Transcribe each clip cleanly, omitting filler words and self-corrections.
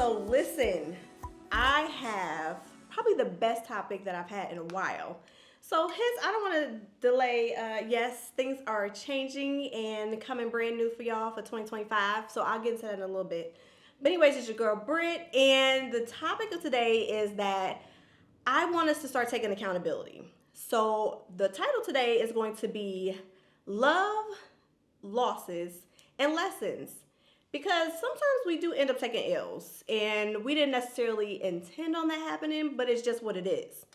So listen, I have probably the best topic that I've had in a while. So hence, I don't want to delay. Yes, things are changing and coming brand new for y'all for 2025. So I'll get into that in a little bit. But anyways, it's your girl Britt, and the topic of today is that I want us to start taking accountability. So the title today is going to be Love, Losses, and Lessons. Because sometimes we do end up taking L's and we didn't necessarily intend on that happening, but it's just what it is.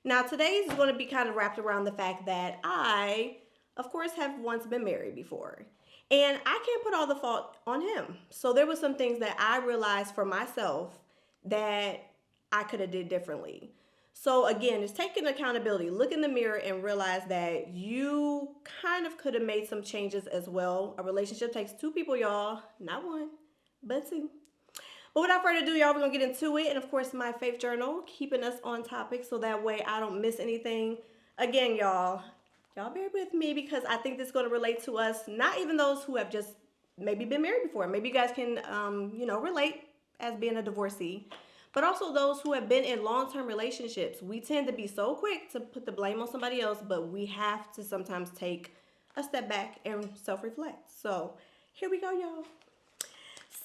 Now, today's is going to be kind of wrapped around the fact that I, of course, have once been married before. And I can't put all the fault on him. So there were some things that I realized for myself that I could have did differently. So again, it's taking accountability. Look in the mirror and realize that you kind of could have made some changes as well. A relationship takes two people, y'all, not one, but two. But without further ado, y'all, we're gonna get into it. And of course, my faith journal, keeping us on topic so that way I don't miss anything. Again, y'all bear with me because I think this is gonna relate to us, not even those who have just maybe been married before. Maybe you guys can, relate as being a divorcee. But also those who have been in long-term relationships. We tend to be so quick to put the blame on somebody else, but we have to sometimes take a step back and self-reflect. So here we go, y'all.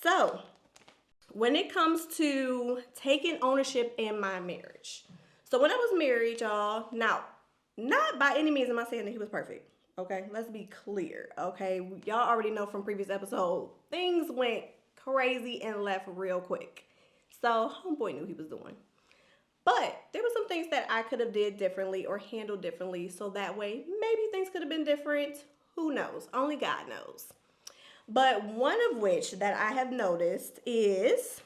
So when it comes to taking ownership in my marriage. So when I was married, y'all, now, not by any means am I saying that he was perfect. Okay, let's be clear. Okay, y'all already know from previous episode, things went crazy and left real quick. So homeboy knew he was doing. But there were some things that I could have did differently or handled differently. So that way, maybe things could have been different. Who knows? Only God knows. But one of which that I have noticed is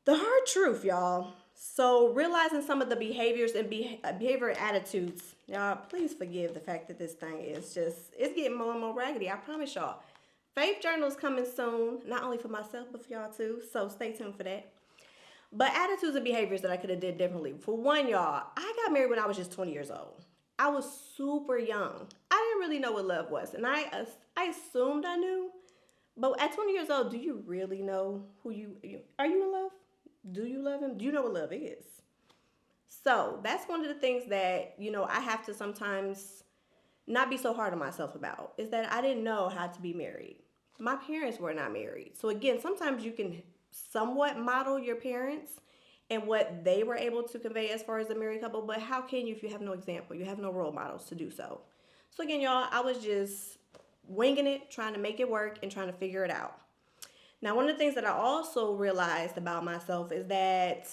the hard truth, y'all. So realizing some of the behaviors and behavior attitudes, y'all, please forgive the fact that this thing is it's getting more and more raggedy. I promise y'all. Faith journal is coming soon, not only for myself, but for y'all too. So stay tuned for that. But attitudes and behaviors that I could have did differently. For one, y'all, I got married when I was just 20 years old. I was super young. I didn't really know what love was. And I assumed I knew. But at 20 years old, do you really know are you in love? Do you love him? Do you know what love is? So that's one of the things that, I have to sometimes not be so hard on myself about, is that I didn't know how to be married. My parents were not married. So again, sometimes you can somewhat model your parents and what they were able to convey as far as a married couple, but how can you if you have no example? You have no role models to do so. So again, y'all, I was just winging it, trying to make it work and trying to figure it out. Now, one of the things that I also realized about myself is that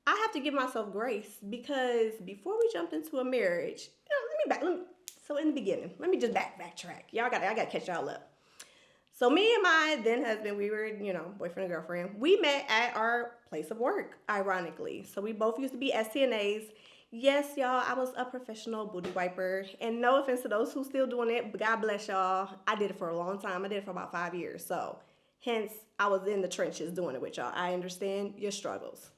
I have to give myself grace because before we jumped into a marriage, so in the beginning, let me just backtrack. I gotta catch y'all up. So me and my then husband, we were, boyfriend and girlfriend. We met at our place of work, ironically. So we both used to be STNAs. Yes, y'all, I was a professional booty wiper. And no offense to those who still doing it, but God bless y'all. I did it for a long time. I did it for about 5 years. So hence, I was in the trenches doing it with y'all. I understand your struggles.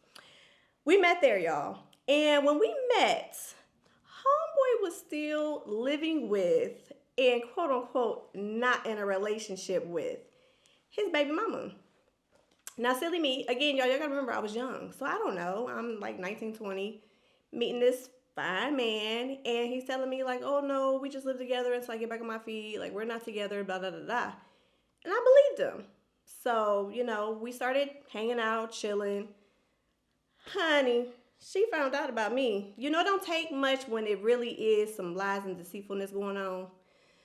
We met there, y'all. And when we met, homeboy was still living with and quote unquote not in a relationship with his baby mama. Now, silly me, again, y'all gotta remember I was young. So I don't know. I'm like 19, 20, meeting this fine man, and he's telling me like, oh no, we just live together until I get back on my feet. Like, we're not together, blah, blah, blah, blah. And I believed him. So, we started hanging out, chilling. Honey, she found out about me. It don't take much when it really is some lies and deceitfulness going on.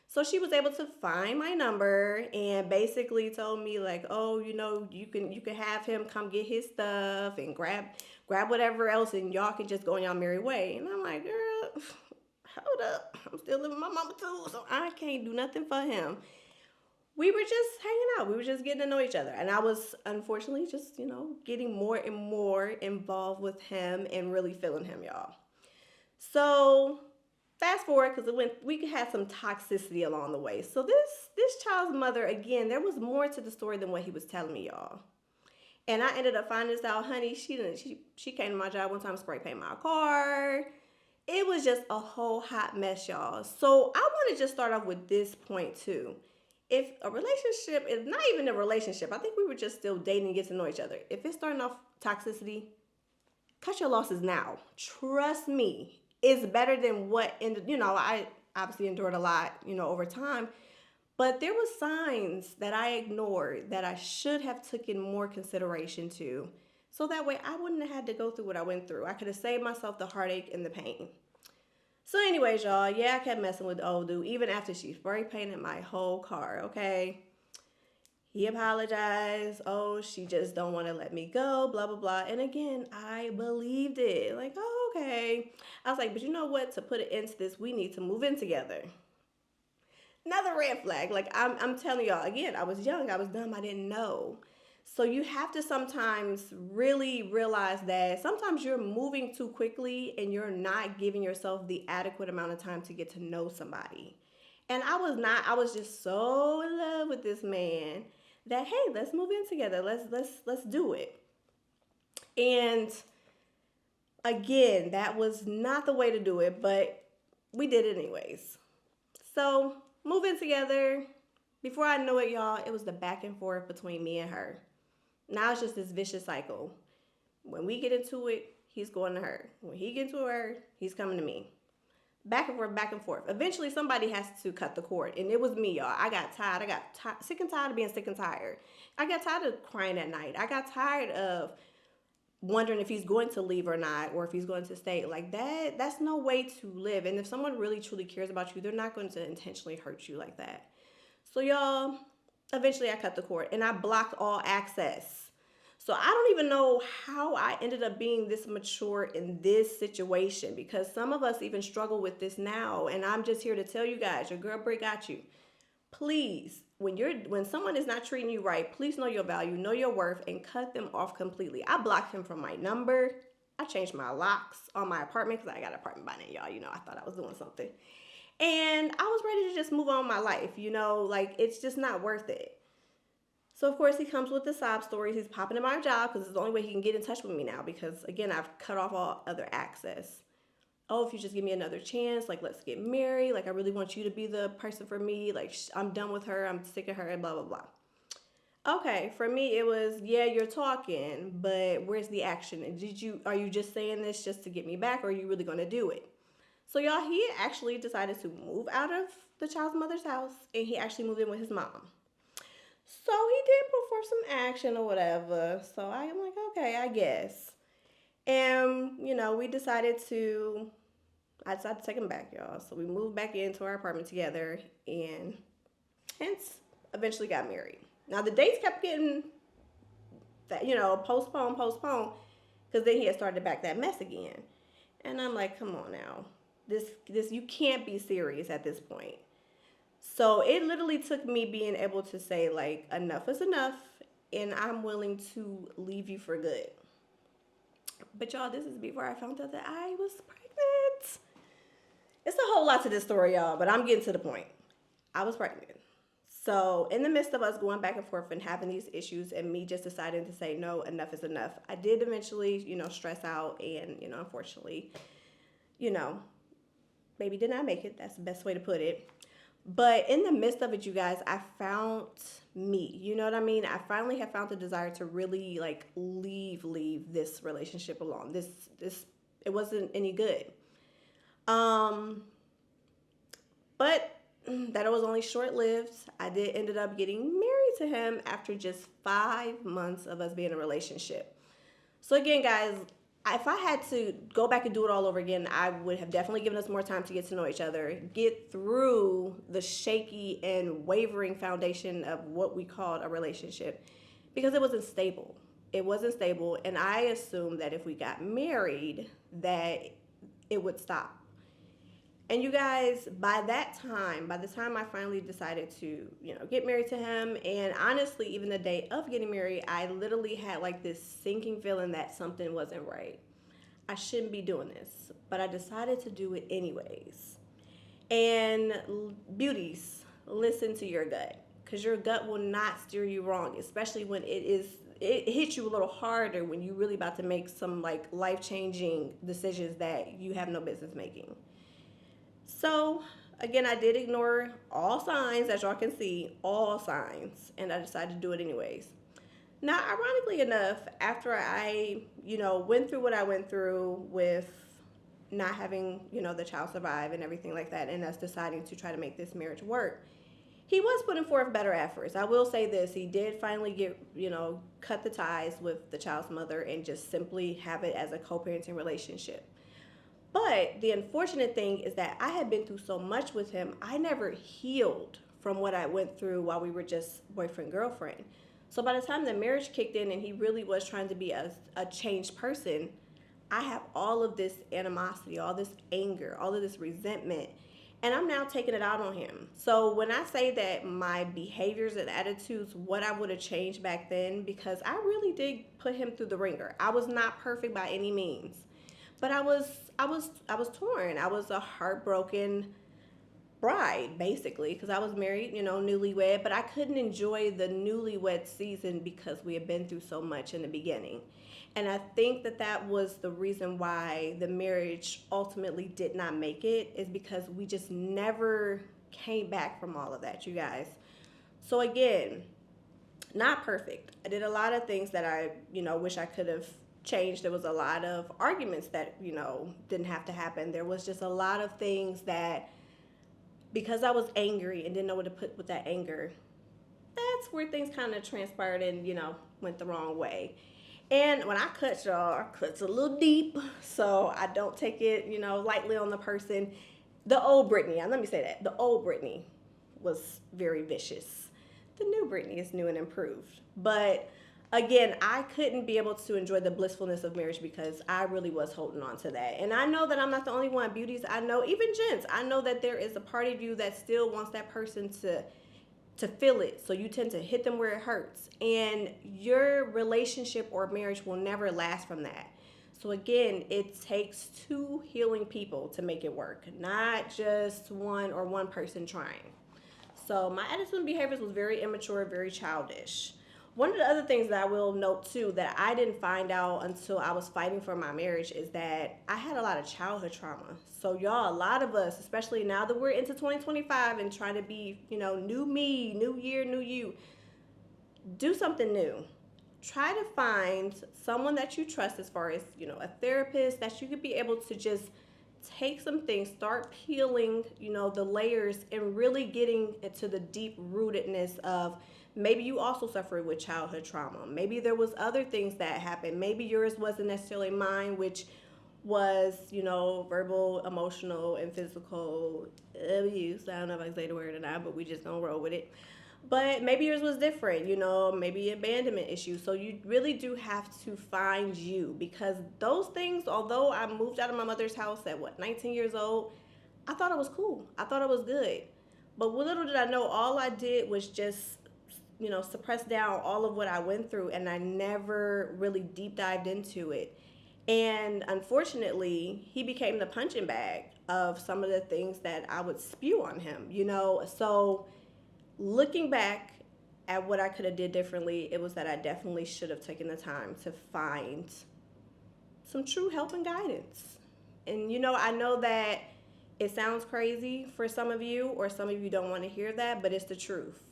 So she was able to find my number and basically told me like, oh, you can have him come get his stuff and grab whatever else and y'all can just go on y'all merry way. And I'm like, girl, hold up. I'm still living with my mama too, so I can't do nothing for him. We were just hanging out. We were just getting to know each other. And I was unfortunately just, getting more and more involved with him and really feeling him, y'all. So fast forward, because we had some toxicity along the way. So this child's mother, again, there was more to the story than what he was telling me, y'all. And I ended up finding this out, honey. She came to my job one time, spray paint my car. It was just a whole hot mess, y'all. So I want to just start off with this point too. if a relationship is not even a relationship, I think we were just still dating and get to know each other. If it's starting off toxicity, cut your losses now. Trust me, it's better than what ended. I obviously endured a lot, over time. But there was signs that I ignored that I should have taken more consideration to. So that way I wouldn't have had to go through what I went through. I could have saved myself the heartache and the pain. So anyways, y'all, yeah, I kept messing with the old dude even after she spray painted my whole car, okay? He apologized. Oh, she just don't want to let me go, blah, blah, blah. And again, I believed it. Like, oh, okay. I was like, but you know what? To put an end to this, we need to move in together. Another red flag. Like, I'm telling y'all, again, I was young, I was dumb, I didn't know. So you have to sometimes really realize that sometimes you're moving too quickly and you're not giving yourself the adequate amount of time to get to know somebody. And I was not, I was just so in love with this man that hey, let's move in together. Let's do it. And again, that was not the way to do it, but we did it anyways. So, moving together, before I knew it, y'all, it was the back and forth between me and her. Now it's just this vicious cycle. When we get into it, he's going to her. When he gets to her, he's coming to me. Back and forth, back and forth. Eventually, somebody has to cut the cord. And it was me, y'all. I got tired. Sick and tired of being sick and tired. I got tired of crying at night. I got tired of wondering if he's going to leave or not, or if he's going to stay. Like that's no way to live. And if someone really truly cares about you, they're not going to intentionally hurt you like that. So y'all, eventually I cut the cord and I blocked all access. So I don't even know how I ended up being this mature in this situation, because some of us even struggle with this now. And I'm just here to tell you guys, your girl Brit got you. Please, when someone is not treating you right, please know your value, know your worth, and cut them off completely. I blocked him from my number. I changed my locks on my apartment because I got an apartment by now, y'all. I thought I was doing something. And I was ready to just move on with my life, like it's just not worth it. So of course he comes with the sob stories. He's popping in my job because it's the only way he can get in touch with me now, because again, I've cut off all other access. Oh, if you just give me another chance, like let's get married. Like I really want you to be the person for me. Like I'm done with her. I'm sick of her and blah, blah, blah. Okay, for me it was, yeah, you're talking, but where's the action? And are you just saying this just to get me back, or are you really going to do it? So y'all, he actually decided to move out of the child's mother's house and he actually moved in with his mom. So he did put forth some action or whatever. So I am like, okay, I guess. And, I decided to take him back, y'all. So we moved back into our apartment together and hence eventually got married. Now the dates kept getting, postponed, because then he had started back that mess again. And I'm like, come on now. This you can't be serious at this point. So it literally took me being able to say, like, enough is enough, and I'm willing to leave you for good. But y'all, this is before I found out that I was pregnant. It's a whole lot to this story, y'all, but I'm getting to the point. I was pregnant. So in the midst of us going back and forth and having these issues and me just deciding to say, no, enough is enough, I did eventually, stress out and, unfortunately, maybe did not make it. That's the best way to put it. But in the midst of it, you guys, I found me. You know what I mean? I finally have found the desire to really like leave this relationship alone. This it wasn't any good. But that it was only short-lived. I did ended up getting married to him after just 5 months of us being in a relationship. So again, guys, if I had to go back and do it all over again, I would have definitely given us more time to get to know each other, get through the shaky and wavering foundation of what we called a relationship, because it wasn't stable. It wasn't stable, and I assumed that if we got married, that it would stop. And you guys, by the time I finally decided to, get married to him, and honestly, even the day of getting married, I literally had like this sinking feeling that something wasn't right. I shouldn't be doing this, but I decided to do it anyways. And beauties, listen to your gut, because your gut will not steer you wrong, especially when it hits you a little harder when you're really about to make some like life-changing decisions that you have no business making. So Again, I did ignore all signs, as y'all can see, all signs, and I decided to do it anyways. Now, ironically enough, after I, went through what I went through with not having, the child survive and everything like that, and us deciding to try to make this marriage work, he was putting forth better efforts. I will say this: he did finally get, cut the ties with the child's mother and just simply have it as a co-parenting relationship. But the unfortunate thing is that I had been through so much with him, I never healed from what I went through while we were just boyfriend girlfriend. So by the time the marriage kicked in and he really was trying to be a changed person, I have all of this animosity, all this anger, all of this resentment, and I'm now taking it out on him. So when I say that my behaviors and attitudes, what I would have changed back then, because I really did put him through the ringer. I was not perfect by any means, but I was torn. I was a heartbroken bride, basically, because I was married, newlywed, but I couldn't enjoy the newlywed season because we had been through so much in the beginning. And I think that was the reason why the marriage ultimately did not make it, is because we just never came back from all of that, you guys. So again, not perfect. I did a lot of things that I, wish I could have changed. There was a lot of arguments that, didn't have to happen. There was just a lot of things that, because I was angry and didn't know what to put with that anger, that's where things kind of transpired and, went the wrong way. And when I cut, y'all, I cut a little deep, so I don't take it, lightly on the person. The old Brittany, let me say that, the old Brittany was very vicious. The new Brittany is new and improved. But again, I couldn't be able to enjoy the blissfulness of marriage because I really was holding on to that. And I know that I'm not the only one. Beauties, I know, even gents, I know that there is a part of you that still wants that person to feel it. So you tend to hit them where it hurts. And your relationship or marriage will never last from that. So again, it takes two healing people to make it work, not just one person trying. So my attitude and behaviors was very immature, very childish. One of the other things that I will note too that I didn't find out until I was fighting for my marriage is that I had a lot of childhood trauma. So y'all, a lot of us, especially now that we're into 2025 and trying to be, new me, new year, new you, do something new. Try to find someone that you trust, as far as, a therapist, that you could be able to just take some things, start peeling, the layers, and really getting into the deep rootedness of, maybe you also suffered with childhood trauma. Maybe there was other things that happened. Maybe yours wasn't necessarily mine, which was, verbal, emotional, and physical abuse. I don't know if I can say the word or not, but we just gonna roll with it. But maybe yours was different, maybe abandonment issues. So you really do have to find you, because those things, although I moved out of my mother's house at 19 years old, I thought it was cool. I thought it was good. But little did I know, all I did was just, suppress down all of what I went through, and I never really deep dived into it. And unfortunately, he became the punching bag of some of the things that I would spew on him, So looking back at what I could have did differently, it was that I definitely should have taken the time to find some true help and guidance. And I know that it sounds crazy for some of you, or some of you don't want to hear that, but it's the truth.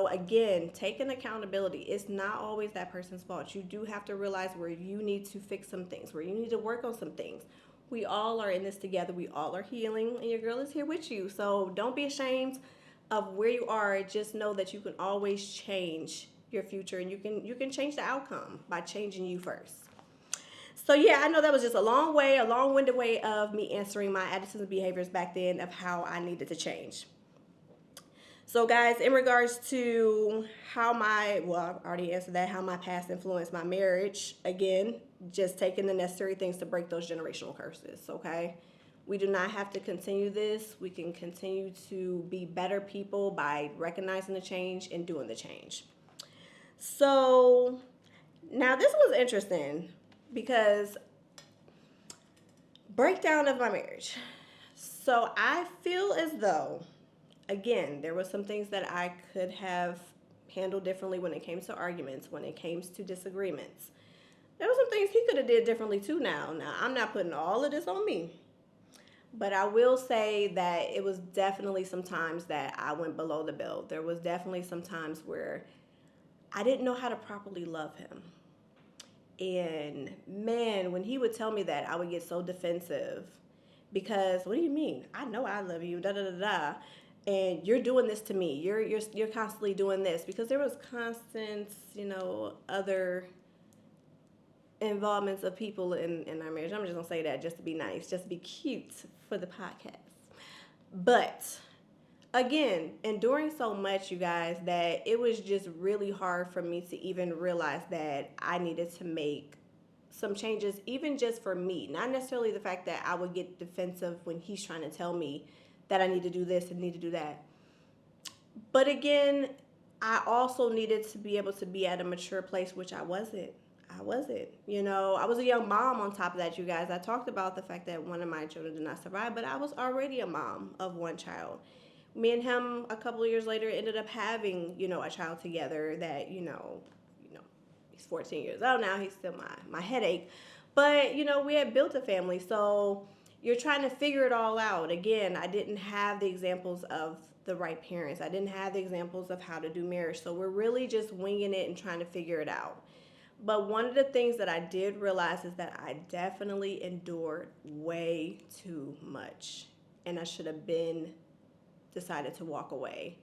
Again, taking accountability. It's not always that person's fault. You do have to realize where you need to fix some things, where you need to work on some things. We all are in this together. We all are healing, and your girl is here with you. So don't be ashamed of where you are. Just know that you can always change your future, and you can change the outcome by changing you first. So yeah, I know that was just a long-winded way of me answering my attitudes and behaviors back then of how I needed to change. So guys, in regards to how I already answered that, how my past influenced my marriage, again, just taking the necessary things to break those generational curses, okay? We do not have to continue this. We can continue to be better people by recognizing the change and doing the change. So now this was interesting, because breakdown of my marriage. So I feel as though, again, there were some things that I could have handled differently when it came to arguments, when it came to disagreements. There were some things he could have did differently too now. Now, I'm not putting all of this on me. But I will say that it was definitely some times that I went below the belt. There was definitely some times where I didn't know how to properly love him. And man, when he would tell me that, I would get so defensive because what do you mean? I know I love you, da da da da, and you're doing this to me. You're constantly doing this because there was constant, other involvements of people in our marriage. I'm just gonna say that just to be nice, just to be cute for the podcast. But again, enduring so much, you guys, that it was just really hard for me to even realize that I needed to make some changes, even just for me. Not necessarily the fact that I would get defensive when he's trying to tell me that I need to do this and need to do that. But again, I also needed to be able to be at a mature place, which I wasn't. I wasn't. I was a young mom on top of that, you guys. I talked about the fact that one of my children did not survive, but I was already a mom of one child. Me and him, a couple of years later, ended up having, a child together that, he's 14 years old now. He's still my headache. But, we had built a family. So you're trying to figure it all out. Again, I didn't have the examples of the right parents. I didn't have the examples of how to do marriage. So we're really just winging it and trying to figure it out. But one of the things that I did realize is that I definitely endured way too much. And I should have decided to walk away.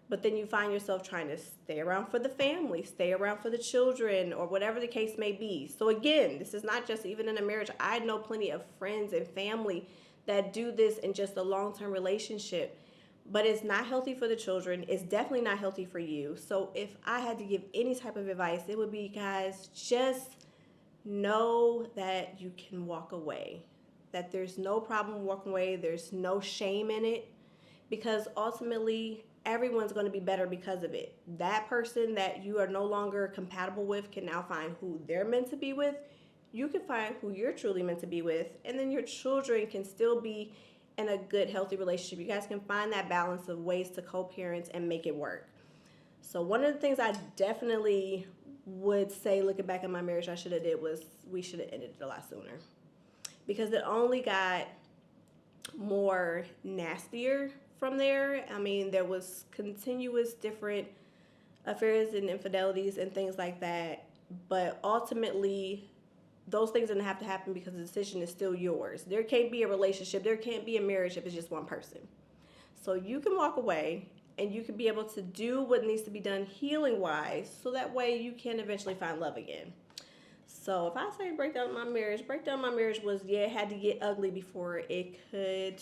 But then you find yourself trying to stay around for the family, stay around for the children, or whatever the case may be. So again, this is not just even in a marriage. I know plenty of friends and family that do this in just a long-term relationship. But it's not healthy for the children. It's definitely not healthy for you. So if I had to give any type of advice, it would be, guys, just know that you can walk away. That there's no problem walking away. There's no shame in it. Because ultimately, everyone's going to be better because of it. That person that you are no longer compatible with can now find who they're meant to be with. You can find who you're truly meant to be with. And then your children can still be in a good, healthy relationship. You guys can find that balance of ways to co-parent and make it work. So one of the things I definitely would say, looking back at my marriage, I should have did was we should have ended it a lot sooner. Because it only got more nastier from there. I mean, there was continuous different affairs and infidelities and things like that. But ultimately, those things didn't have to happen because the decision is still yours. There can't be a relationship. There can't be a marriage if it's just one person. So you can walk away and you can be able to do what needs to be done healing-wise so that way you can eventually find love again. So if I say break down my marriage was, it had to get ugly before it could,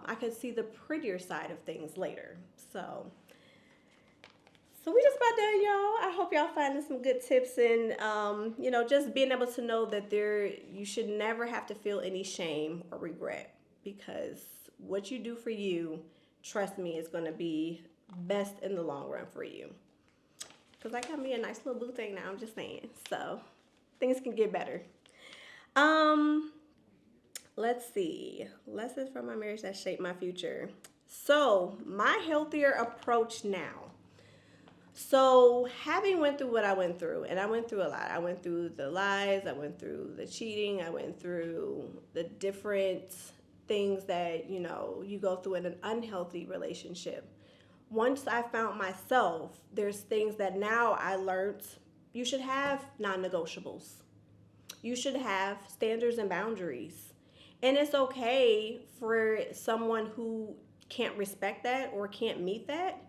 I could see the prettier side of things later. So we just about done, y'all. I hope y'all finding some good tips and, just being able to know that you should never have to feel any shame or regret because what you do for you, trust me, is going to be best in the long run for you. Because I got me a nice little boo thing now, I'm just saying. So things can get better. Let's see. Lessons from my marriage that shaped my future. So my healthier approach now. So having went through what I went through, and I went through a lot. I went through the lies, I went through the cheating, I went through the different things that, you go through in an unhealthy relationship. Once I found myself, there's things that now I learned you should have non-negotiables. You should have standards and boundaries. And it's okay for someone who can't respect that or can't meet that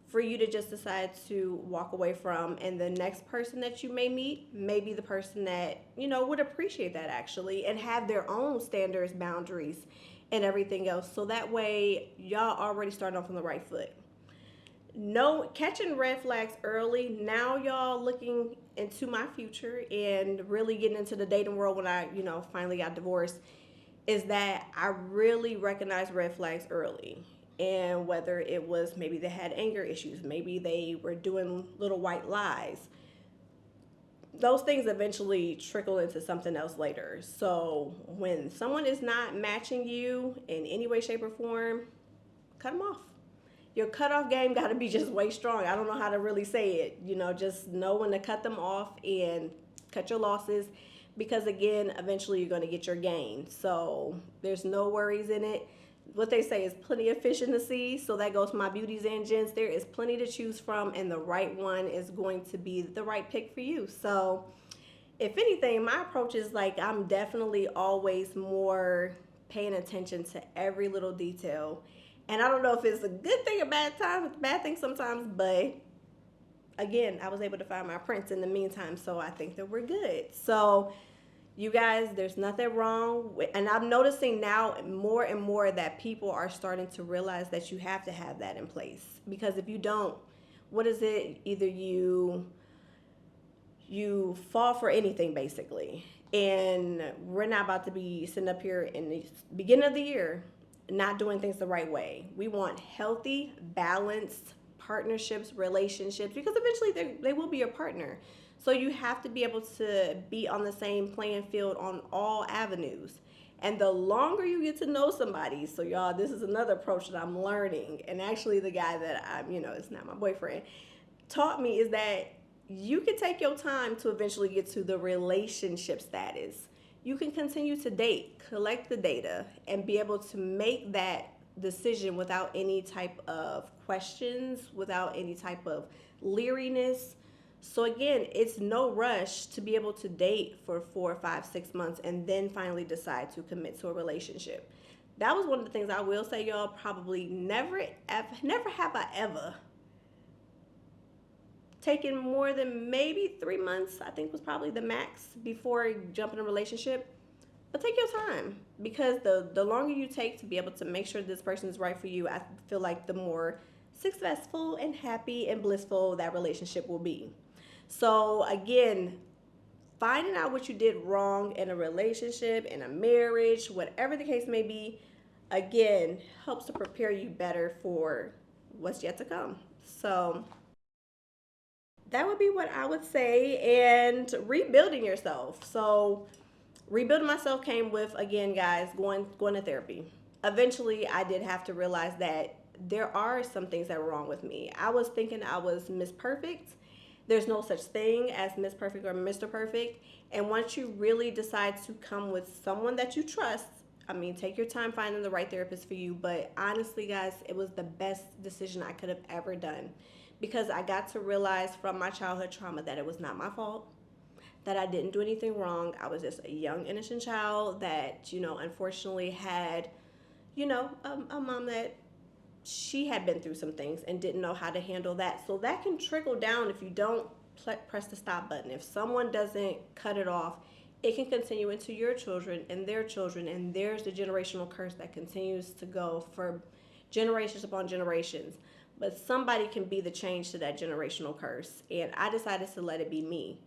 for you to just decide to walk away from, and the next person that you may meet may be the person that, would appreciate that actually and have their own standards, boundaries, and everything else. So that way, y'all already start off on the right foot. No, catching red flags early. Now y'all looking into my future and really getting into the dating world when I, finally got divorced, is that I really recognized red flags early. And whether it was maybe they had anger issues, maybe they were doing little white lies, those things eventually trickle into something else later. So when someone is not matching you in any way, shape, or form, cut them off. Your cutoff game got to be just way strong. I don't know how to really say it. Just know when to cut them off and cut your losses. because again, eventually you're going to get your gain. So there's no worries in it. What they say is plenty of fish in the sea. So that goes to my beauties and gents. There is plenty to choose from, and the right one is going to be the right pick for you. So if anything, my approach is like I'm definitely always more paying attention to every little detail. And I don't know if it's a good thing or bad thing sometimes, but again, I was able to find my prince in the meantime, so I think that we're good. So you guys, there's nothing wrong with, and I'm noticing now more and more that people are starting to realize that you have to have that in place, because if you don't, what is it? Either you fall for anything basically. And we're not about to be sitting up here in the beginning of the year not doing things the right way. We want healthy, balanced partnerships, relationships, because eventually they will be your partner. So you have to be able to be on the same playing field on all avenues. And the longer you get to know somebody, so y'all, this is another approach that I'm learning. And actually the guy that it's not my boyfriend, taught me, is that you can take your time to eventually get to the relationship status. You can continue to date, collect the data, and be able to make that decision without any type of questions, without any type of leeriness. So again, it's no rush to be able to date for 4, 5, 6 months and then finally decide to commit to a relationship. That was one of the things I will say, y'all. Probably never have I ever taken more than maybe 3 months, I think was probably the max, before jumping in a relationship. But take your time, because the longer you take to be able to make sure this person is right for you, I feel like the more successful and happy and blissful that relationship will be. So again, finding out what you did wrong in a relationship, in a marriage, whatever the case may be, again, helps to prepare you better for what's yet to come. So that would be what I would say. And rebuilding yourself. So rebuilding myself came with, again, guys, going to therapy. Eventually, I did have to realize that there are some things that were wrong with me. I was thinking I was Miss Perfect. There's no such thing as Miss Perfect or Mr. Perfect. And once you really decide to come with someone that you trust, take your time finding the right therapist for you. But honestly, guys, it was the best decision I could have ever done, because I got to realize from my childhood trauma that it was not my fault, that I didn't do anything wrong. I was just a young, innocent child that, unfortunately had, a mom that she had been through some things and didn't know how to handle that. So that can trickle down if you don't press the stop button. If someone doesn't cut it off, it can continue into your children, and there's the generational curse that continues to go for generations upon generations. But somebody can be the change to that generational curse. And I decided to let it be me,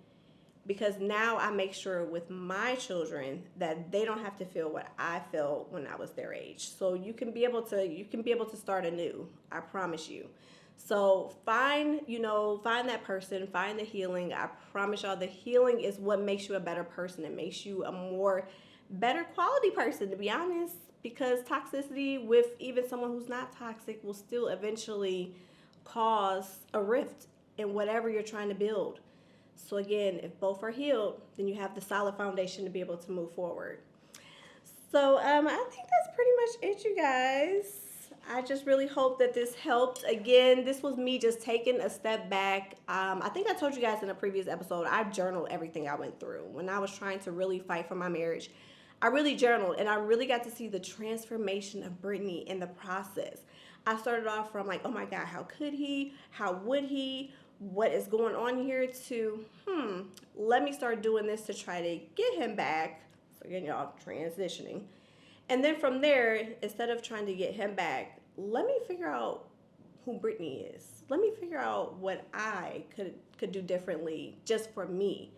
because now I make sure with my children that they don't have to feel what I felt when I was their age. So you can be able to start anew. I promise you. So find that person, find the healing. I promise y'all, the healing is what makes you a better person. It makes you a more better quality person, to be honest, because toxicity with even someone who's not toxic will still eventually cause a rift in whatever you're trying to build. So again, if both are healed, then you have the solid foundation to be able to move forward. So I think that's pretty much it, you guys. I just really hope that this helped. Again, this was me just taking a step back. I think I told you guys in a previous episode, I journaled everything I went through. When I was trying to really fight for my marriage, I really journaled, and I really got to see the transformation of Brittany in the process. I started off from like, oh my God, how could he? How would he? What is going on here? To, let me start doing this to try to get him back. So again, y'all, transitioning. And then from there, instead of trying to get him back, let me figure out who Brittany is. Let me figure out what I could do differently just for me.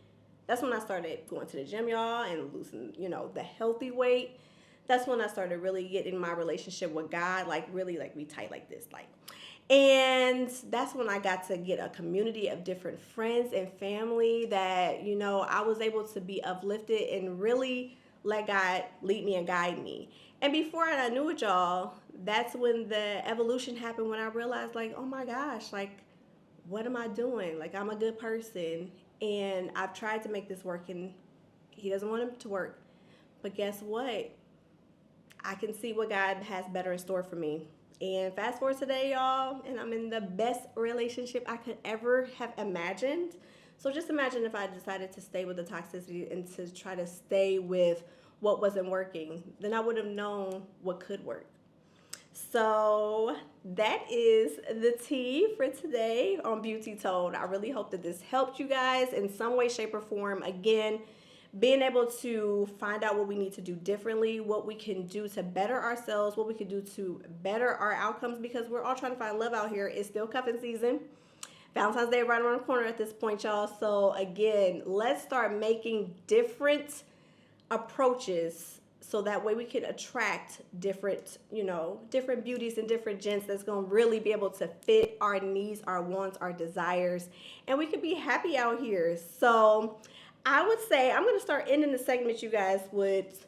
That's when I started going to the gym, y'all, and losing, the healthy weight. That's when I started really getting my relationship with God, like really like be tight like this, like. And that's when I got to get a community of different friends and family that, I was able to be uplifted and really let God lead me and guide me. And before I knew it, y'all, that's when the evolution happened, when I realized, like, oh my gosh, like, what am I doing? Like, I'm a good person, and I've tried to make this work, and He doesn't want him to work. But guess what? I can see what God has better in store for me. And fast forward today, y'all, and I'm in the best relationship I could ever have imagined. So just imagine if I decided to stay with the toxicity and to try to stay with what wasn't working, then I would have known what could work. So that is the tea for today on Beauty Told. I really hope that this helped you guys in some way, shape, or form. Again, being able to find out what we need to do differently, what we can do to better ourselves, what we can do to better our outcomes, because we're all trying to find love out here. It's still cuffing season. Valentine's Day right around the corner at this point, y'all. So again, let's start making different approaches so that way we can attract different, different beauties and different gents that's going to really be able to fit our needs, our wants, our desires, and we can be happy out here. So I would say I'm going to start ending the segment, you guys, with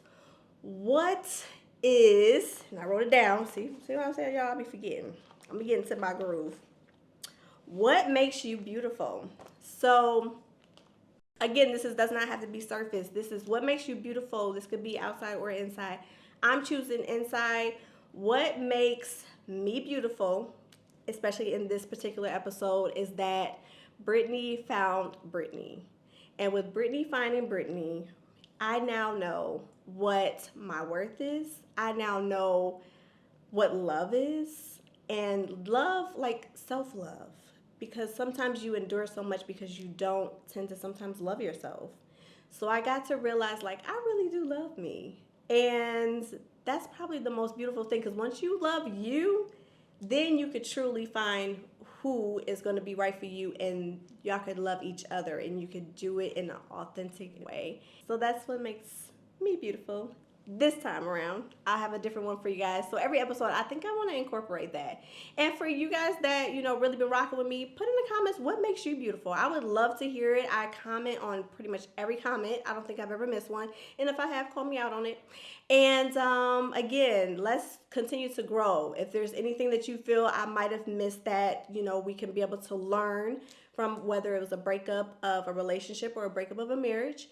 what is, and I wrote it down. See what I'm saying, y'all? I'll be forgetting. I'm getting to my groove. What makes you beautiful? So again, does not have to be surface. This is what makes you beautiful. This could be outside or inside. I'm choosing inside. What makes me beautiful, especially in this particular episode, is that Brittany found Brittany. And with Brittany finding Brittany, I now know what my worth is. I now know what love is. And love, like self-love. Because sometimes you endure so much because you don't tend to sometimes love yourself. So I got to realize, like, I really do love me. And that's probably the most beautiful thing, because once you love you, then you could truly find who is going to be right for you, and y'all could love each other, and you could do it in an authentic way. So that's what makes me beautiful. This time around, I have a different one for you guys. So every episode, I think I want to incorporate that. And for you guys that, really been rocking with me, put in the comments, what makes you beautiful? I would love to hear it. I comment on pretty much every comment. I don't think I've ever missed one. And if I have, call me out on it. And again, let's continue to grow. If there's anything that you feel I might have missed that, we can be able to learn from, whether it was a breakup of a relationship or a breakup of a marriage,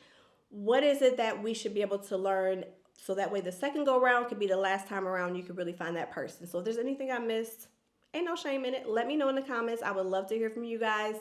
what is it that we should be able to learn, so that way the second go around could be the last time around you could really find that person. So if there's anything I missed, ain't no shame in it. Let me know in the comments. I would love to hear from you guys.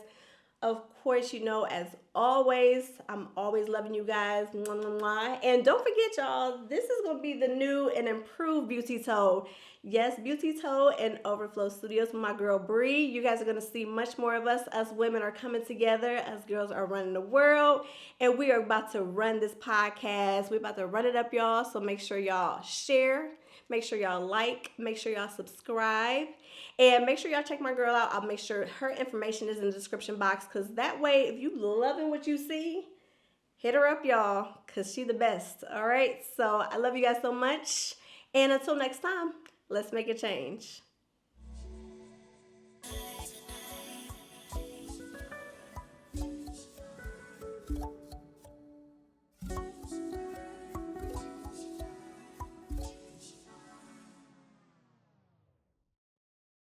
Of course, as always, I'm always loving you guys. Mwah, mwah, mwah. And don't forget, y'all, this is going to be the new and improved Beauty Told. Yes, Beauty Told and Overflow Studios with my girl Bree. You guys are going to see much more of us. Us women are coming together. Us girls are running the world. And we are about to run this podcast. We're about to run it up, y'all. So make sure y'all share. Make sure y'all like. Make sure y'all subscribe. And make sure y'all check my girl out. I'll make sure her information is in the description box, because that way, if you loving what you see, hit her up, y'all, because she the best. All right? So I love you guys so much. And until next time, let's make a change.